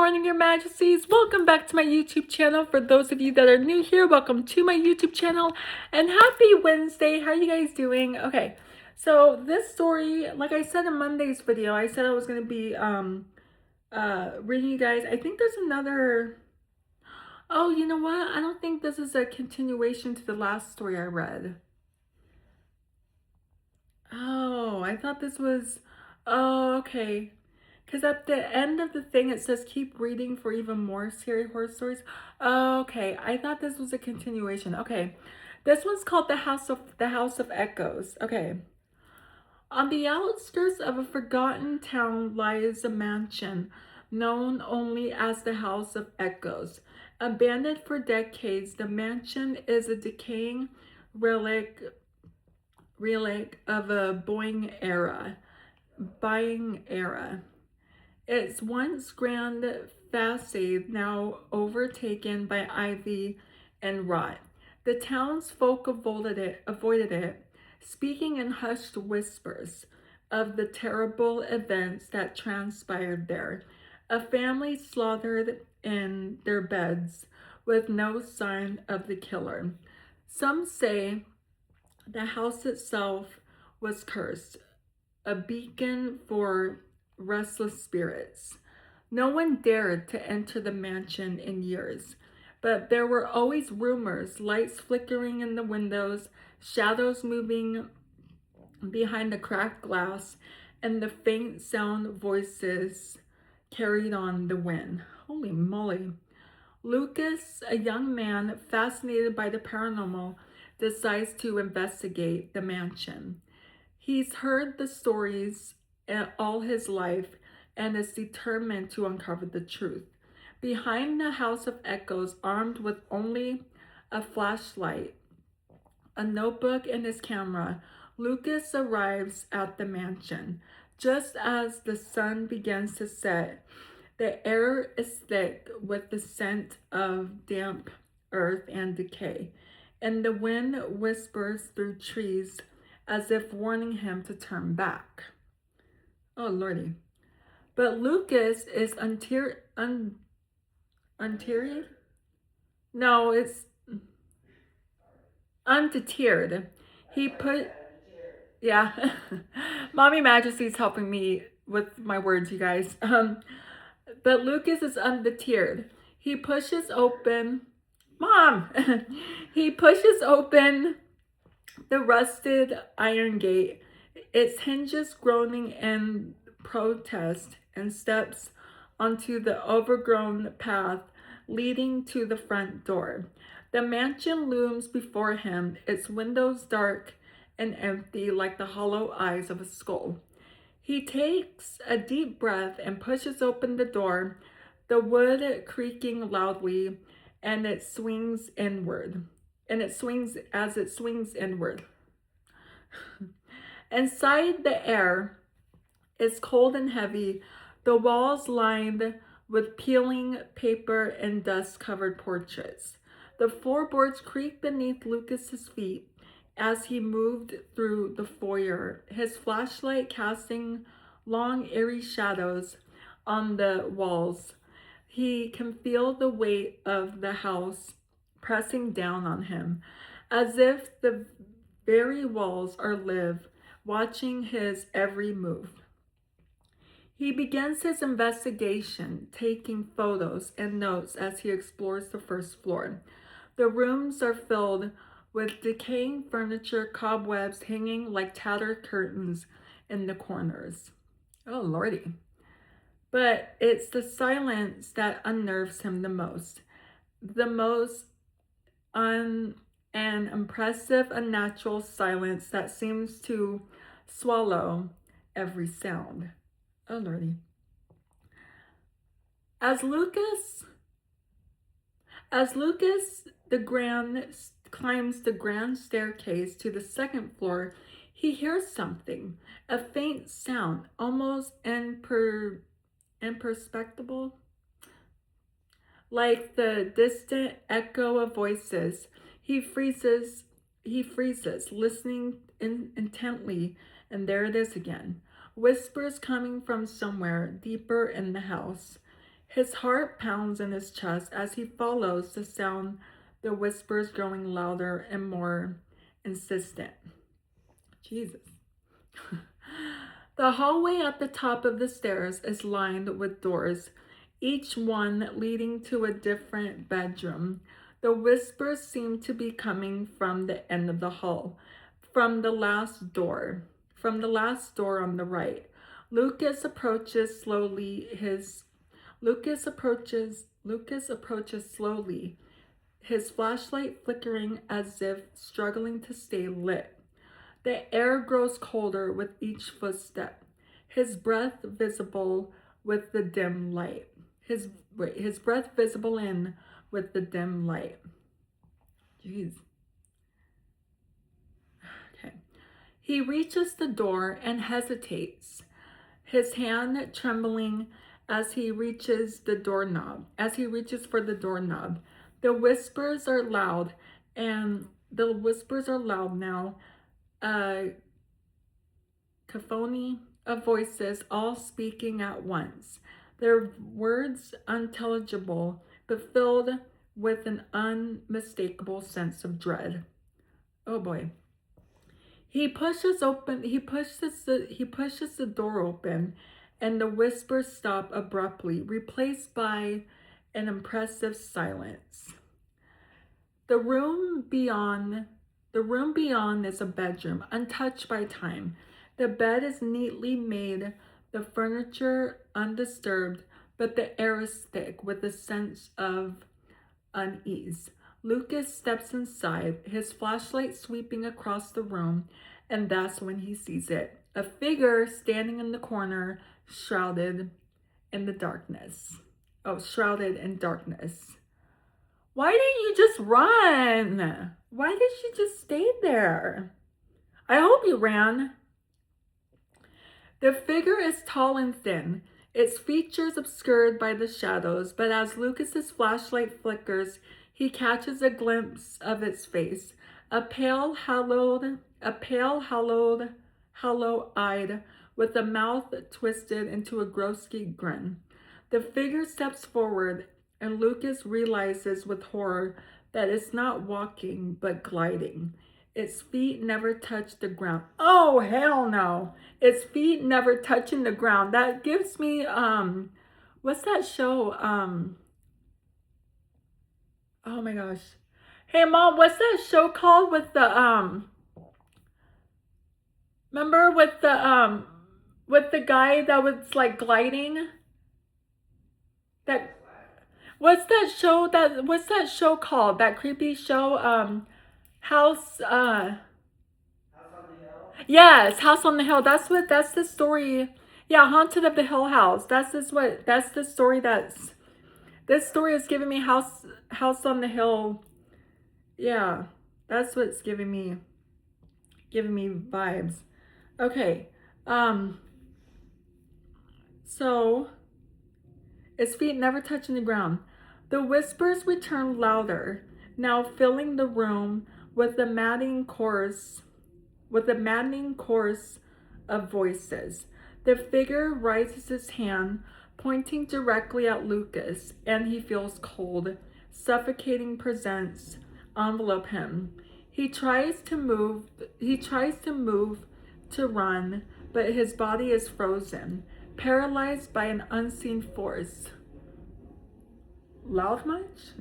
morning, Your Majesties. Welcome back to my YouTube channel. For those of you that are new here, welcome to my YouTube channel and happy Wednesday. How are you guys doing? Okay, so this story, like I said in Monday's video, I said I was going to be reading you guys. I think there's another... Oh, you know what? I don't think this is a continuation to the last story I read. Oh, I thought this was... Oh, okay. Because at the end of the thing, it says keep reading for even more scary horror stories. Oh, okay. I thought this was a continuation. Okay. This one's called The House of Echoes. Okay. On the outskirts of a forgotten town lies a mansion known only as the House of Echoes. Abandoned for decades, the mansion is a decaying relic of a buying era. Its once grand facade now overtaken by ivy and rot. The townsfolk avoided it, speaking in hushed whispers of the terrible events that transpired there. A family slaughtered in their beds with no sign of the killer. Some say the house itself was cursed, a beacon for restless spirits. No one dared to enter the mansion in years, but there were always rumors, lights flickering in the windows, shadows moving behind the cracked glass, and the faint sound voices carried on the wind. Holy moly. Lucas, a young man fascinated by the paranormal, decides to investigate the mansion. He's heard the stories all his life and is determined to uncover the truth. Behind the House of Echoes, armed with only a flashlight, a notebook, and his camera, Lucas arrives at the mansion. Just as the sun begins to set, the air is thick with the scent of damp earth and decay, and the wind whispers through trees as if warning him to turn back. Oh, Lordy. But Lucas is undeterred? No, it's undeterred. Yeah. Mommy Majesty's helping me with my words, you guys. But Lucas is undeterred. He pushes open, Mom! He pushes open the rusted iron gate, its hinges groaning in protest, and steps onto the overgrown path leading to the front door. The mansion looms before him, its windows dark and empty like the hollow eyes of a skull. He takes a deep breath and pushes open the door, the wood creaking loudly, and it swings inward. As it swings inward. Inside, the air is cold and heavy, the walls lined with peeling paper and dust-covered portraits. The floorboards creak beneath Lucas's feet as he moved through the foyer, his flashlight casting long, eerie shadows on the walls. He can feel the weight of the house pressing down on him, as if the very walls are live, watching his every move. He begins his investigation, taking photos and notes as he explores the first floor. The rooms are filled with decaying furniture, cobwebs hanging like tattered curtains in the corners. Oh, Lordy. But it's the silence that unnerves him the most. The most an impressive, unnatural silence that seems to swallow every sound. Oh, Lordy. As Lucas climbs the grand staircase to the second floor, he hears something, a faint sound, almost imperceptible, like the distant echo of voices. He freezes, listening intently, and there it is again. Whispers coming from somewhere deeper in the house. His heart pounds in his chest as he follows the sound, the whispers growing louder and more insistent. Jesus. The hallway at the top of the stairs is lined with doors, each one leading to a different bedroom. The whispers seem to be coming from the end of the hall, from the last door, on the right. Lucas approaches slowly, his flashlight flickering as if struggling to stay lit. The air grows colder with each footstep, his breath visible with the dim light. His breath visible in with the dim light. Jeez. Okay. He reaches the door and hesitates, his hand trembling as he reaches for the doorknob. The whispers are loud now. A cacophony of voices all speaking at once, their words unintelligible but filled with an unmistakable sense of dread. Oh boy. He pushes the door open, and the whispers stop abruptly, replaced by an impressive silence. The room beyond is a bedroom, untouched by time. The bed is neatly made, the furniture undisturbed, but the air is thick with a sense of unease. Lucas steps inside, his flashlight sweeping across the room, and that's when he sees it. A figure standing in the corner, shrouded in darkness. Why didn't you just run? Why did she just stay there? I hope you ran. The figure is tall and thin, its features obscured by the shadows, but as Lucas's flashlight flickers, he catches a glimpse of its face, a pale, hollow-eyed, with a mouth twisted into a grotesque grin. The figure steps forward, and Lucas realizes with horror that it's not walking, but gliding. Its feet never touch the ground. Oh, hell no. Its feet never touching the ground. That gives me, what's that show? Oh my gosh. Hey, Mom, what's that show called with the, remember with the guy that was like gliding? What's that show called? That creepy show, House on the Hill? Yes, House on the Hill. That's the story. Yeah, Haunted of the Hill House. That's the story this story is giving me House on the Hill. Yeah, that's what's giving me vibes. Okay. So its feet never touching the ground. The whispers return louder, now filling the room with a maddening chorus of voices. The figure raises his hand, pointing directly at Lucas, and he feels cold, suffocating presence envelop him. He tries to move to run, but his body is frozen, paralyzed by an unseen force. Loud much?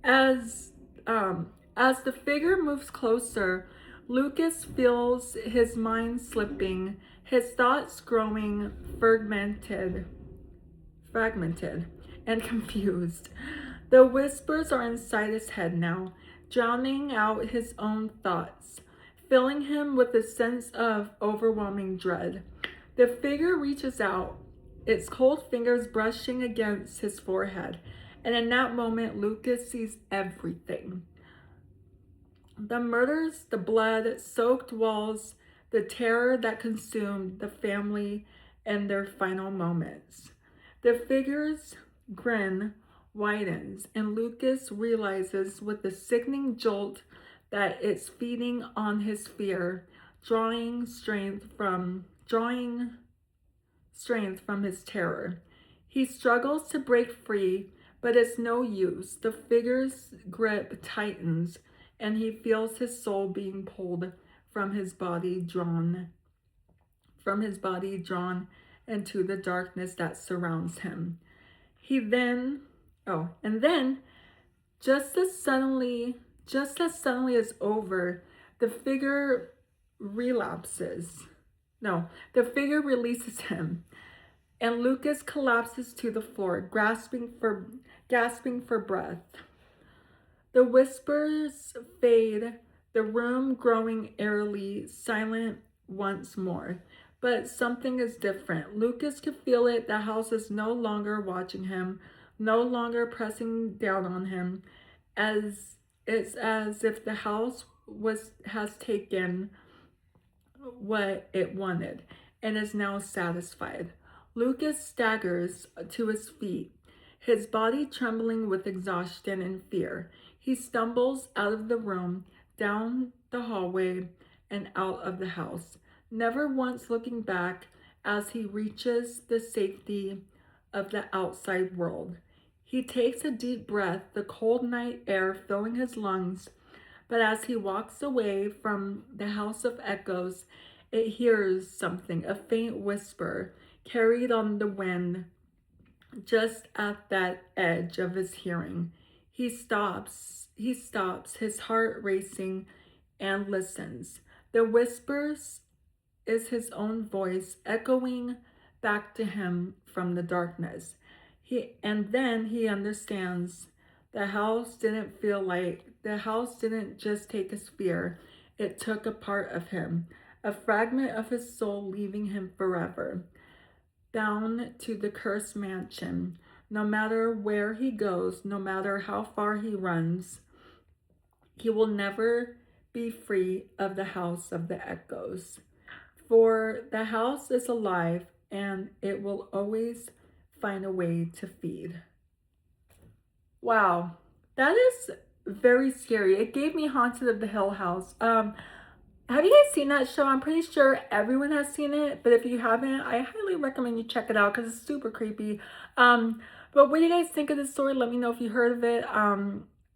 As the figure moves closer, Lucas feels his mind slipping, his thoughts growing fragmented and confused. The whispers are inside his head now, drowning out his own thoughts, filling him with a sense of overwhelming dread. The figure reaches out, its cold fingers brushing against his forehead, and in that moment, Lucas sees everything. The murders, the blood-soaked walls, the terror that consumed the family in their final moments. The figure's grin widens, and Lucas realizes with a sickening jolt that it's feeding on his fear, drawing strength from his terror. He struggles to break free, but it's no use. The figure's grip tightens, and he feels his soul being pulled from his body, drawn into the darkness that surrounds him. He then, and then, just as suddenly as over, the figure relapses. No, the figure releases him, and Lucas collapses to the floor, gasping for breath. The whispers fade, the room growing eerily silent once more. But something is different. Lucas could feel it. The house is no longer watching him, no longer pressing down on him. It's as if the house has taken what it wanted and is now satisfied. Lucas staggers to his feet, his body trembling with exhaustion and fear. He stumbles out of the room, down the hallway, and out of the house, never once looking back as he reaches the safety of the outside world. He takes a deep breath, the cold night air filling his lungs, but as he walks away from the house of echoes, it hears something, a faint whisper, carried on the wind, just at that edge of his hearing. He stops, his heart racing, and listens. The whispers is his own voice echoing back to him from the darkness. Then he understands the house didn't just take his fear, it took a part of him, a fragment of his soul leaving him forever, bound to the cursed mansion. No matter where he goes, no matter how far he runs, he will never be free of the house of the echoes. For the house is alive and it will always find a way to feed. Wow, that is very scary. It gave me Haunted of the Hill House. Have you guys seen that show? I'm pretty sure everyone has seen it, but if you haven't, I highly recommend you check it out because it's super creepy. But what do you guys think of this story? Let me know if you heard of it.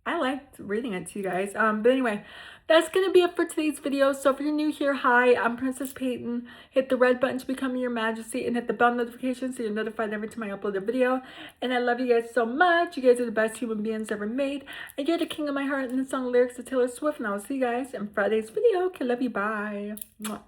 I liked reading it to you guys. But anyway, that's going to be it for today's video. So if you're new here, hi, I'm Princess Peyton. Hit the red button to become your majesty and hit the bell notification so you're notified every time I upload a video. And I love you guys so much. You guys are the best human beings ever made. And you're the king of my heart and the song lyrics of Taylor Swift. And I will see you guys in Friday's video. Okay, love you. Bye. Mwah.